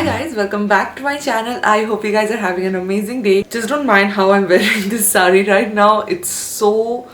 guys, welcome back to my channel. I hope you guys are having an amazing day. Just don't mind how I'm wearing this sari right now. It's so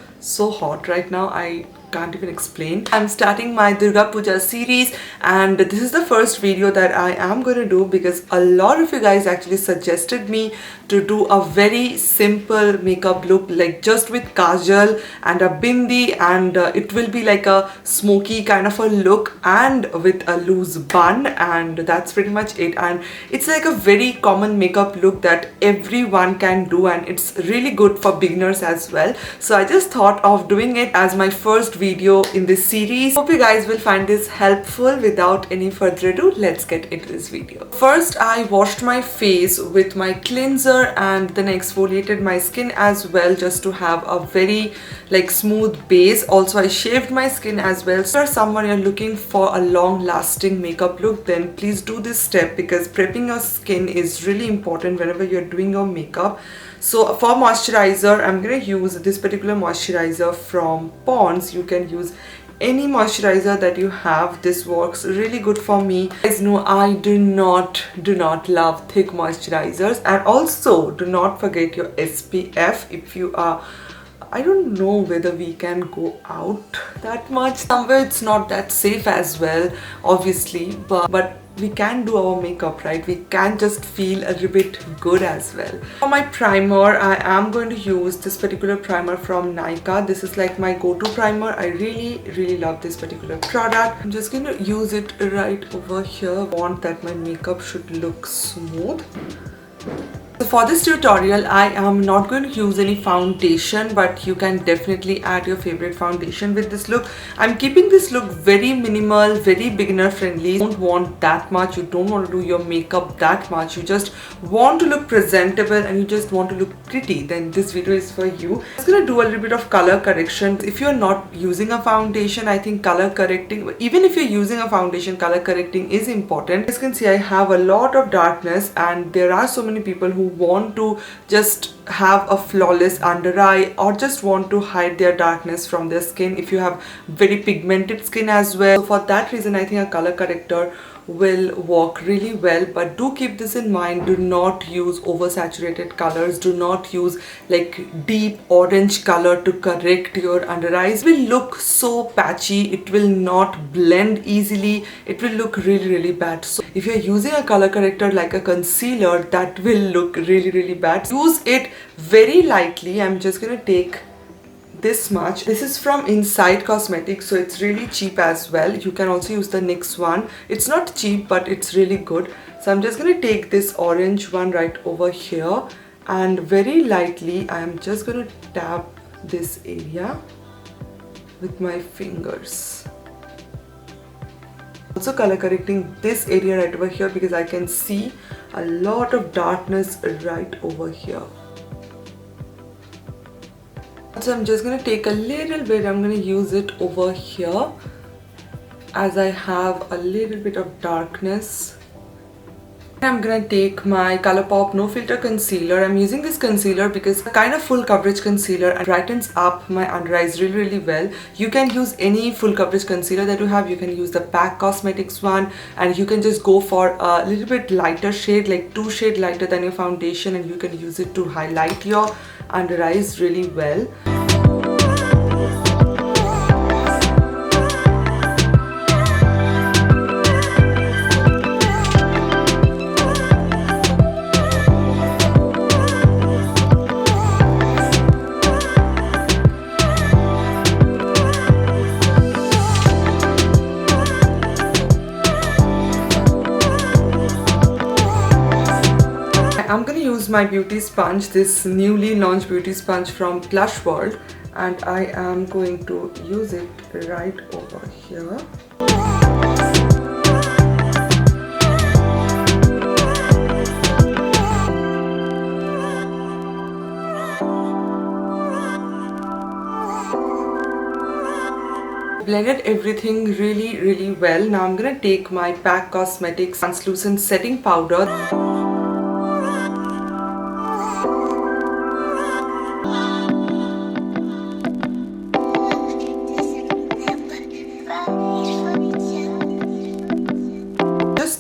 hot right now. I can't even explain. I'm starting my Durga Puja series and this is the first video that I am going to do because a lot of you guys actually suggested me to do a very simple makeup look, like just with kajal and a bindi, and it will be like a smoky kind of a look and with a loose bun, and that's pretty much it. And it's like a very common makeup look that everyone can do and it's really good for beginners as well. So I just thought of doing it as my first video in this series. Hope you guys will find this helpful. Without any further ado, let's get into this video. First, I washed my face with my cleanser and then exfoliated my skin as well, just to have a very like smooth base. Also, I shaved my skin as well. So if someone you're looking for a long lasting makeup look, then please do this step because prepping your skin is really important whenever you're doing your makeup. So for moisturizer, I'm gonna use this particular moisturizer from Pond's. You can use any moisturizer that you have. This works really good for me. You guys know I do not love thick moisturizers, and also do not forget your SPF if you are. I don't know whether we can go out that much. Somewhere it's not that safe as well, obviously, but we can do our makeup, right? We can just feel a little bit good as well. For my primer, I am going to use this particular primer from Nykaa. This is like my go-to primer. I really love this particular product. I'm just going to use it right over here. I want that my makeup should look smooth. So for this tutorial, I am not going to use any foundation, but you can definitely add your favorite foundation with this look. I'm keeping this look very minimal, very beginner friendly. You don't want that much, you don't want to do your makeup that much, you just want to look presentable and you just want to look pretty, then this video is for you. I'm just going to do a little bit of color correction. If you're not using a foundation, I think color correcting, even if you're using a foundation, color correcting is important. As you can see, I have a lot of darkness and there are so many people who want to just have a flawless under eye or just want to hide their darkness from their skin if you have very pigmented skin as well. So for that reason, I think a color corrector will work really well, but do keep this in mind. Do not use oversaturated colors. Do not use like deep orange color to correct your under eyes. It will look so patchy, it will not blend easily, it will look really bad. So if you're using a color corrector like a concealer, that will look really bad. Use it very lightly. I'm just gonna take this much. This is from Inside Cosmetics, so it's really cheap as well. You can also use the NYX one. It's not cheap, but it's really good. So I'm just going to take this orange one right over here and very lightly I'm just going to tap this area with my fingers. Also color correcting this area right over here because I can see a lot of darkness right over here. So I'm just going to take a little bit, I'm going to use it over here as I have a little bit of darkness. I'm going to take my ColourPop No Filter Concealer. I'm using this concealer because it's a kind of full coverage concealer and brightens up my under eyes really well. You can use any full coverage concealer that you have. You can use the PAC Cosmetics one and you can just go for a little bit lighter shade, like 2 shades lighter than your foundation, and you can use it to highlight your under eyes really well. I'm going to use my beauty sponge, this newly launched beauty sponge from Plush World, and I am going to use it right over here. Blended everything really well. Now I'm going to take my PAC Cosmetics translucent setting powder.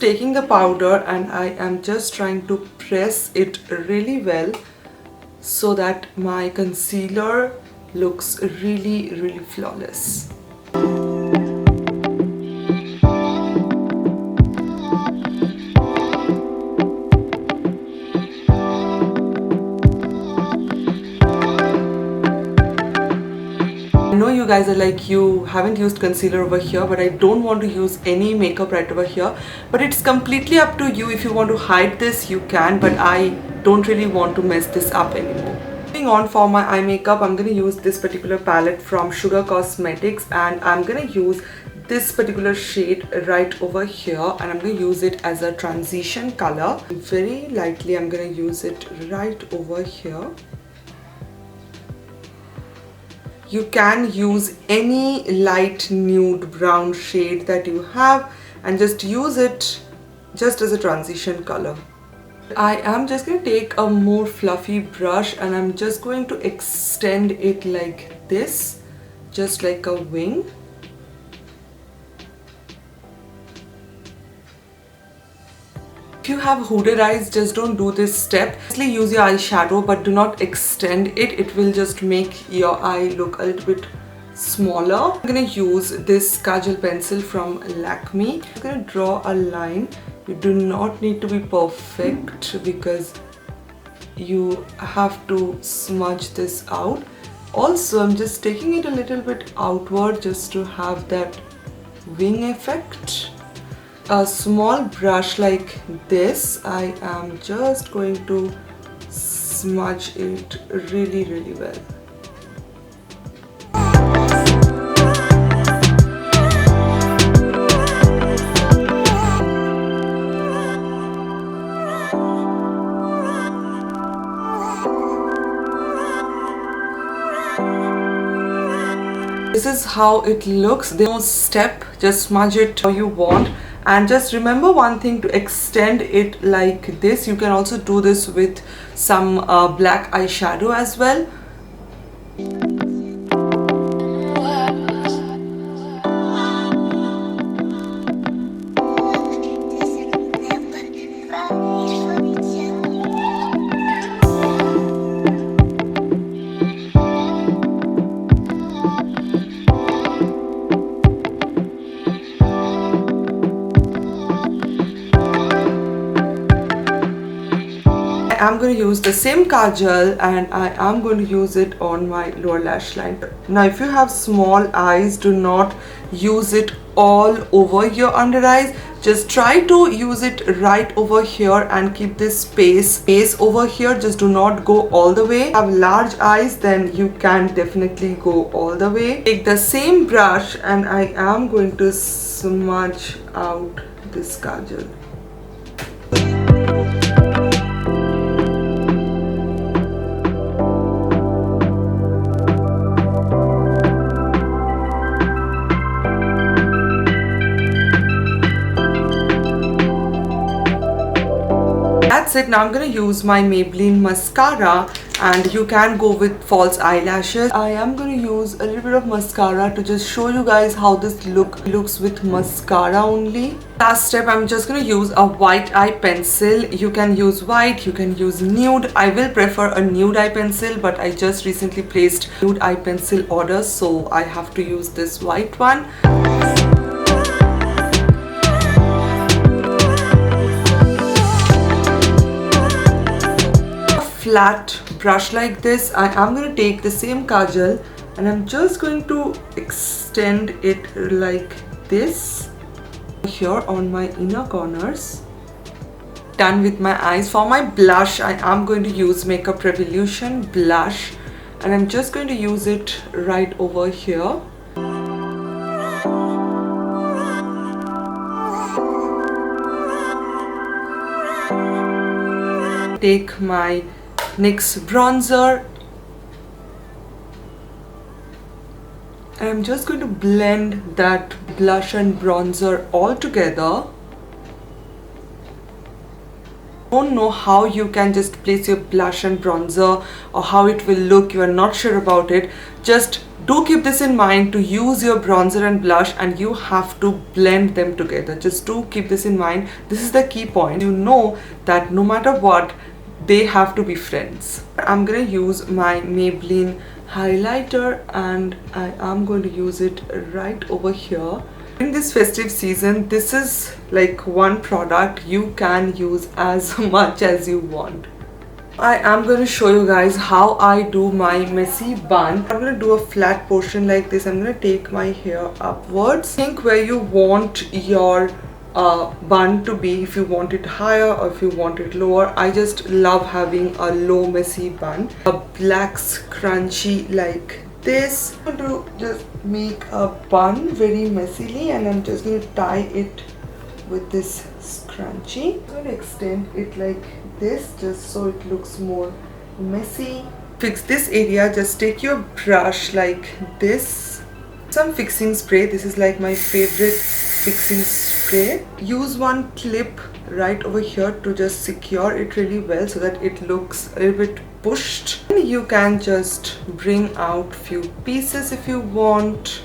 taking the powder and I am just trying to press it really well so that my concealer looks really flawless. I know you guys are like, you haven't used concealer over here, but I don't want to use any makeup right over here. But it's completely up to you. If you want to hide this, you can, but I don't really want to mess this up anymore. Moving on, for my eye makeup, I'm going to use this particular palette from Sugar Cosmetics, and I'm going to use this particular shade right over here, and I'm going to use it as a transition color. Very lightly I'm going to use it right over here. You can use any light nude brown shade that you have and just use it just as a transition color. I am just going to take a more fluffy brush and I'm just going to extend it like this, just like a wing. If you have hooded eyes, just don't do this step. Firstly, use your eyeshadow, but do not extend it. It will just make your eye look a little bit smaller. I'm going to use this kajal pencil from Lakme. I'm going to draw a line. You do not need to be perfect because you have to smudge this out. Also, I'm just taking it a little bit outward just to have that wing effect. A small brush like this, I am just going to smudge it really well. This is how it looks. There's no step, just smudge it how you want. And just remember one thing, to extend it like this. You can also do this with some black eyeshadow as well. I'm going to use the same kajal and I am going to use it on my lower lash line. Now if you have small eyes, do not use it all over your under eyes. Just try to use it right over here and keep this space over here. Just do not go all the way. If you have large eyes, then you can definitely go all the way. Take the same brush and I am going to smudge out this kajal. That's it. Now I'm going to use my Maybelline mascara, and you can go with false eyelashes. I am going to use a little bit of mascara to just show you guys how this looks with mascara only. Last step, I'm just going to use a white eye pencil. You can use white, you can use nude. I will prefer a nude eye pencil, but I just recently placed nude eye pencil order, so I have to use this white one. Flat brush like this, I am going to take the same kajal and I'm just going to extend it like this here on my inner corners. Done with my eyes. For my blush, I am going to use Makeup Revolution blush and I'm just going to use it right over here. Take my NYX bronzer and I'm just going to blend that blush and bronzer all together. Don't know how you can just place your blush and bronzer or how it will look, you are not sure about it, just Do keep this in mind to use your bronzer and blush, and you have to blend them together. Just do keep this in mind. This is the key point. You know that no matter what, they have to be friends. I'm gonna use my Maybelline highlighter, and I am going to use it right over here. In this festive season, this is like one product you can use as much as you want. I am going to show you guys how I do my messy bun. I'm going to do a flat portion like this. I'm going to take my hair upwards. Think where you want your bun to be, if you want it higher or if you want it lower. I just love having a low messy bun. A black scrunchie like this. I'm going to just make a bun very messily, and I'm just going to tie it with this scrunchie. I'm going to extend it like this just so it looks more messy. Fix this area. Just take your brush like this. Some fixing spray. This is like my favorite fixing spray. Use one clip right over here to just secure it really well so that it looks a little bit pushed. And you can just bring out few pieces if you want.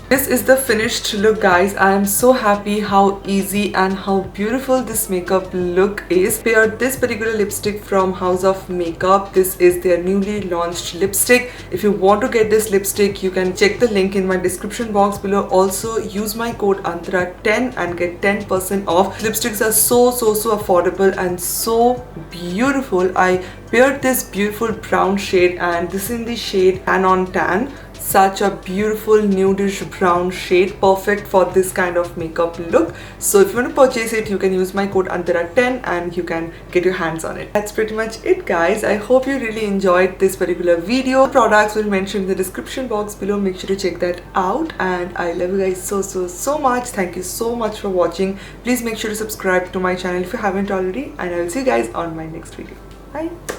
This is the finished look, guys. I am so happy how easy and how beautiful this makeup look is. Paired this particular lipstick from House of Makeup. This is their newly launched lipstick. If you want to get this lipstick, you can check the link in my description box below. Also use my code ANTARA10 and get 10% off. Lipsticks are so affordable and so beautiful. I paired this beautiful brown shade, and this is in the shade Tan on Tan. Such a beautiful nudish brown shade, perfect for this kind of makeup look. So if you want to purchase it, you can use my code ANTARA10 and you can get your hands on it. That's pretty much it, guys. I hope you really enjoyed this particular video. The products will mention in the description box below. Make sure to check that out, and I love you guys so much. Thank you so much for watching. Please make sure to subscribe to my channel if you haven't already, and I will see you guys on my next video. Bye.